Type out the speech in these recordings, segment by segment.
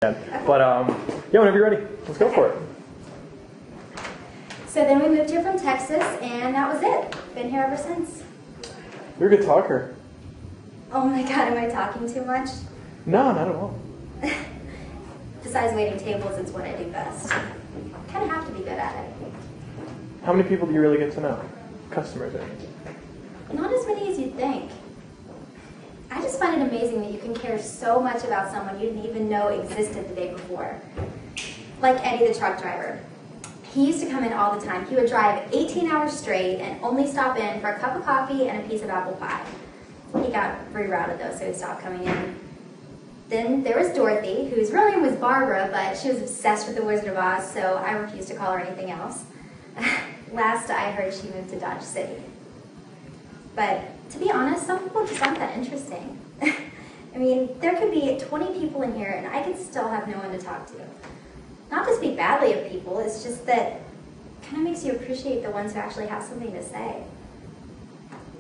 But yeah, whenever you're ready, let's go for it. So then we moved here from Texas, and that was it. Been here ever since. You're a good talker. Oh my God, am I talking too much? No, not at all. Besides waiting tables, it's what I do best. Kind of have to be good at it. How many people do you really get to know? Customers, I mean. Not as many as you'd think. I just find it amazing that you can care so much about someone you didn't even know existed the day before. Like Eddie, the truck driver. He used to come in all the time. He would drive 18 hours straight and only stop in for a cup of coffee and a piece of apple pie. He got rerouted though, so he stopped coming in. Then there was Dorothy, whose real name was Barbara, but she was obsessed with the Wizard of Oz, so I refused to call her anything else. Last I heard, she moved to Dodge City. But to be honest, some people just aren't that interesting. I mean, there could be 20 people in here and I could still have no one to talk to. Not to speak badly of people, it's just that it kind of makes you appreciate the ones who actually have something to say.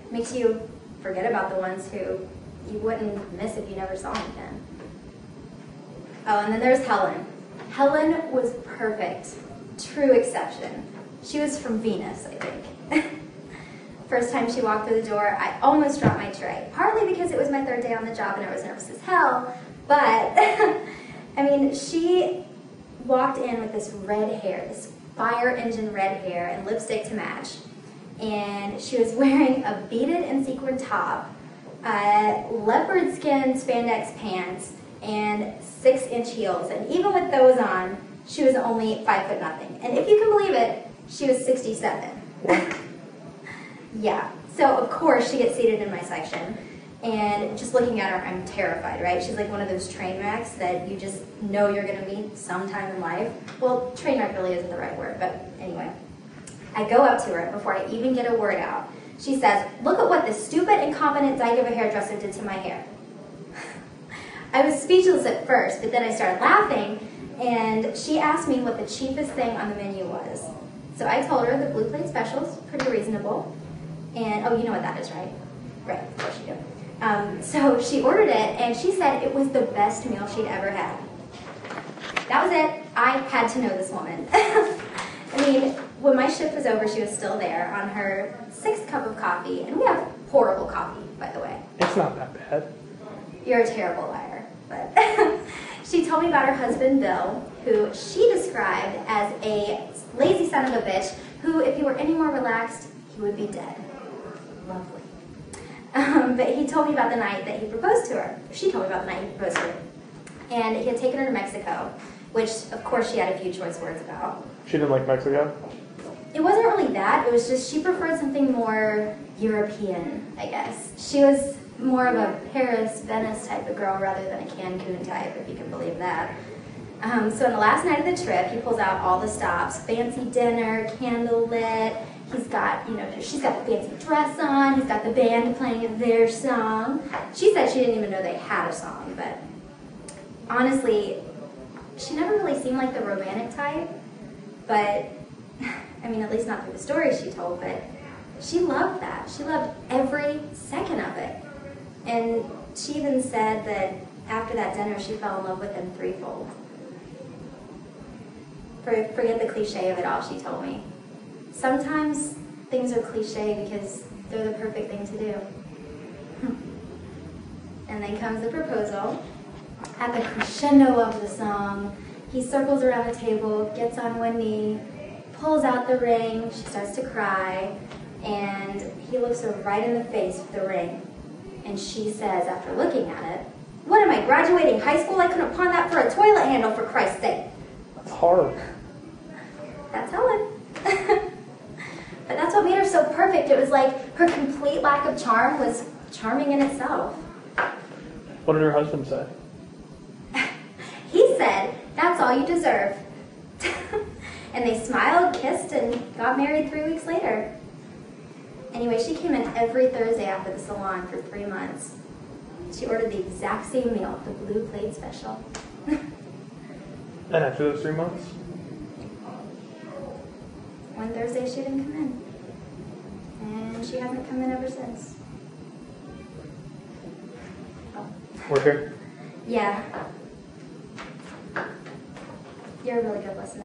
It makes you forget about the ones who you wouldn't miss if you never saw them again. Oh, and then there's Helen. Helen was perfect. True exception. She was from Venus, I think. First time she walked through the door, I almost dropped my tray. Partly because it was my third day on the job and I was nervous as hell, but I mean, she walked in with this red hair, this fire engine red hair and lipstick to match. And she was wearing a beaded and sequin top, leopard skin spandex pants, and 6-inch heels. And even with those on, she was only 5 foot nothing. And if you can believe it, she was 67. Yeah, so of course she gets seated in my section. And just looking at her, I'm terrified, right? She's like one of those train wrecks that you just know you're gonna meet sometime in life. Well, train wreck really isn't the right word, but anyway. I go up to her before I even get a word out. She says, "Look at what this stupid, incompetent dyke of a hairdresser did to my hair." I was speechless at first, but then I started laughing, and she asked me what the cheapest thing on the menu was. So I told her the Blue Plate Special's pretty reasonable. And, oh, you know what that is, right? Right, of course you do. So she ordered it, and she said it was the best meal she'd ever had. That was it. I had to know this woman. I mean, when my shift was over, she was still there on her 6th cup of coffee, and we have horrible coffee, by the way. It's not that bad. You're a terrible liar, but she told me about her husband, Bill, who she described as a lazy son of a bitch, who, if he were any more relaxed, he would be dead. Lovely. But he told me about the night that he proposed to her. She told me about the night he proposed to her. And he had taken her to Mexico, which, of course, she had a few choice words about. She didn't like Mexico? It wasn't really that. It was just she preferred something more European, I guess. She was more of a Paris, Venice type of girl rather than a Cancun type, if you can believe that. So on the last night of the trip, he pulls out all the stops. Fancy dinner, candle lit. He's got, you know, she's got the fancy dress on. He's got the band playing their song. She said she didn't even know they had a song, but honestly, she never really seemed like the romantic type. But, I mean, at least not through the stories she told, but she loved that. She loved every second of it. And she even said that after that dinner, she fell in love with him threefold. Forget the cliche of it all, she told me. Sometimes things are cliche because they're the perfect thing to do. And then comes the proposal. At the crescendo of the song, he circles around the table, gets on one knee, pulls out the ring, she starts to cry, and he looks her right in the face with the ring. And she says, after looking at it, "What am I, graduating high school? I couldn't pawn that for a toilet handle, for Christ's sake." That's hard. That's Helen. But that's what made her so perfect. It was like her complete lack of charm was charming in itself. What did her husband say? He said, "That's all you deserve." And they smiled, kissed, and got married 3 weeks later. Anyway, she came in every Thursday after the salon for 3 months. She ordered the exact same meal, the Blue Plate Special. And after those 3 months? One Thursday she didn't come in. And she hasn't come in ever since. Oh. Work here? Yeah. You're a really good listener.